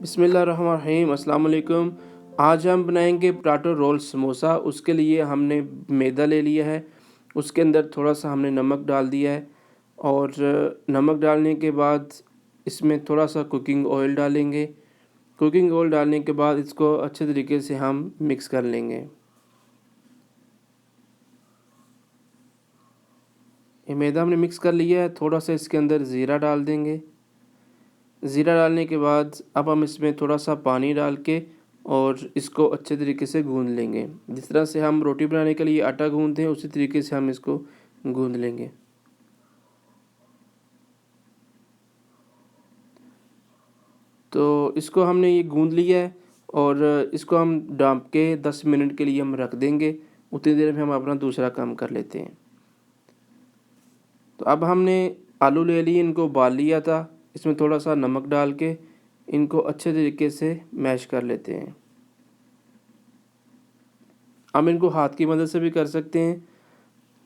बिस्मिल्लाहिर्रहमानिर्रहीम। अस्सलाम वालेकुम। आज हम बनाएंगे पोटैटो रोल समोसा। उसके लिए हमने मैदा ले लिया है, उसके अंदर थोड़ा सा हमने नमक डाल दिया है और नमक डालने के बाद इसमें थोड़ा सा कुकिंग ऑयल डालेंगे। कुकिंग ऑयल डालने के बाद इसको अच्छे तरीके से हम मिक्स कर लेंगे। ये मैदा हमने मिक्स कर लिया है। थोड़ा सा इसके अंदर ज़ीरा डाल देंगे। ज़ीरा डालने के बाद अब हम इसमें थोड़ा सा पानी डाल के और इसको अच्छे तरीके से गूंद लेंगे। जिस तरह से हम रोटी बनाने के लिए आटा गूंदते हैं उसी तरीके से हम इसको गूंद लेंगे। तो इसको हमने ये गूंद लिया है और इसको हम ढाँप के 10 मिनट के लिए हम रख देंगे। उतनी देर में हम अपना दूसरा काम कर लेते हैं। तो अब हमने आलू ले लिए, इनको उबाल लिया था। इसमें थोड़ा सा नमक डाल के इनको अच्छे तरीके से मैश कर लेते हैं। हम इनको हाथ की मदद से भी कर सकते हैं।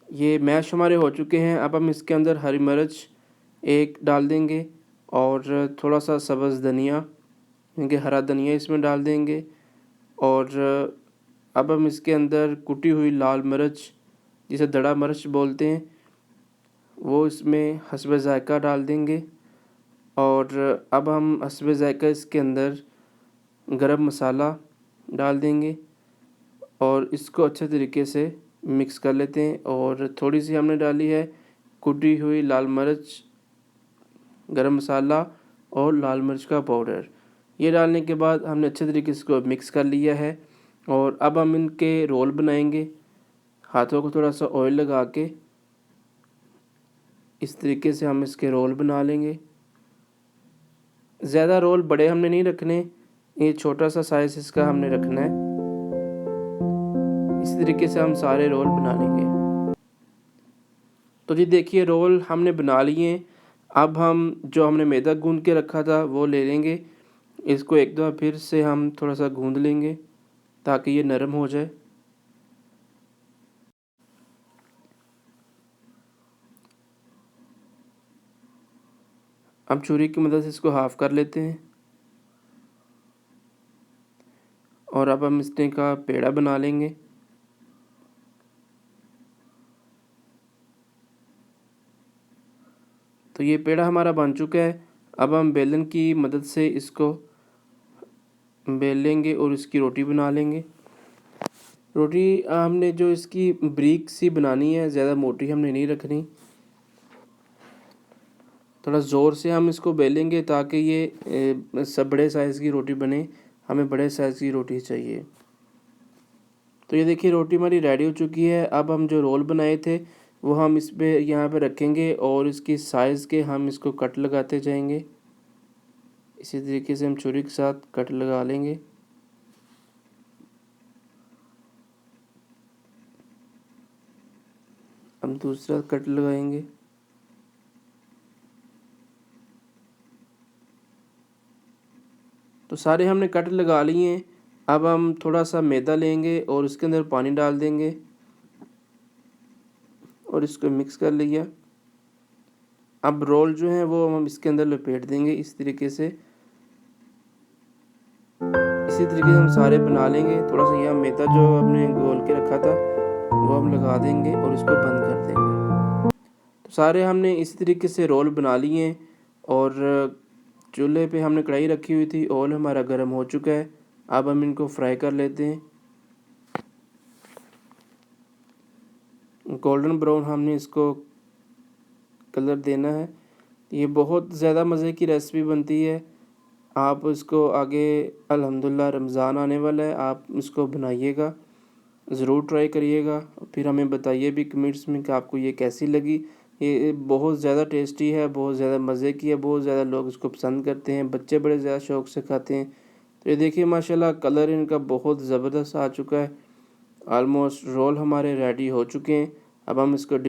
ये मैश हमारे हो चुके हैं। अब हम इसके अंदर हरी मिर्च एक डाल देंगे और थोड़ा सा सब्ज़ धनिया, यानी हरा धनिया इसमें डाल देंगे। और अब हम इसके अंदर कुटी हुई लाल मिर्च, जिसे दड़ा मिर्च बोलते हैं, वो इसमें हस्बे ज़ायक़ा डाल देंगे। और अब हम हस्बे ज़ायक़ा इसके अंदर गरम मसाला डाल देंगे और इसको अच्छे तरीके से मिक्स कर लेते हैं। और थोड़ी सी हमने डाली है कुटी हुई लाल मिर्च, गरम मसाला और लाल मिर्च का पाउडर। ये डालने के बाद हमने अच्छे तरीके से इसको मिक्स कर लिया है। और अब हम इनके रोल बनाएंगे। हाथों को थोड़ा सा ऑयल लगा के इस तरीके से हम इसके रोल बना लेंगे। ज़्यादा रोल बड़े हमने नहीं रखने, ये छोटा सा साइज़ इसका हमने रखना है। इस तरीके से हम सारे रोल बना लेंगे। तो जी देखिए, रोल हमने बना लिए। अब हम जो हमने मैदा गूंद के रखा था वो ले लेंगे। इसको एक दफ़ा फिर से हम थोड़ा सा गूंद लेंगे ताकि ये नरम हो जाए। अब छुरी की मदद से इसको हाफ़ कर लेते हैं और अब हम इसने का पेड़ा बना लेंगे। तो ये पेड़ा हमारा बन चुका है। अब हम बेलन की मदद से इसको बेल लेंगे और इसकी रोटी बना लेंगे। रोटी हमने जो इसकी ब्रीक सी बनानी है, ज़्यादा मोटी हमने नहीं रखनी। थोड़ा ज़ोर से हम इसको बेलेंगे ताकि ये सब बड़े साइज़ की रोटी बने। हमें बड़े साइज़ की रोटी चाहिए। तो ये देखिए, रोटी हमारी रेडी हो चुकी है। अब हम जो रोल बनाए थे वो हम इस पे यहाँ पे रखेंगे और इसकी साइज़ के हम इसको कट लगाते जाएंगे। इसी तरीके से हम छुरी के साथ कट लगा लेंगे। हम दूसरा कट लगाएंगे। तो सारे हमने कट लगा लिए हैं। अब हम थोड़ा सा मैदा लेंगे और उसके अंदर पानी डाल देंगे और इसको मिक्स कर लिया। अब रोल जो है वो हम इसके अंदर लपेट देंगे इस तरीके से। इसी तरीके से हम सारे बना लेंगे। थोड़ा सा यहाँ मैदा जो हमने घोल के रखा था वो हम लगा देंगे और इसको बंद कर देंगे। तो सारे हमने इसी तरीके से रोल बना लिए हैं। और चूल्हे पे हमने कढ़ाई रखी हुई थी, ऑयल हमारा गर्म हो चुका है। अब हम इनको फ्राई कर लेते हैं। गोल्डन ब्राउन हमने इसको कलर देना है। ये बहुत ज़्यादा मज़े की रेसिपी बनती है। आप इसको आगे अल्हम्दुलिल्लाह रमज़ान आने वाला है, आप इसको बनाइएगा, ज़रूर ट्राई करिएगा। फिर हमें बताइए भी कमेंट्स में कि आपको ये कैसी लगी। ये बहुत ज़्यादा टेस्टी है, बहुत ज़्यादा मज़े की है, बहुत ज़्यादा लोग इसको पसंद करते हैं, बच्चे बड़े ज़्यादा शौक़ से खाते हैं। तो ये देखिए माशाल्लाह कलर इनका बहुत ज़बरदस्त आ चुका है। आलमोस्ट रोल हमारे रेडी हो चुके हैं। अब हम इसको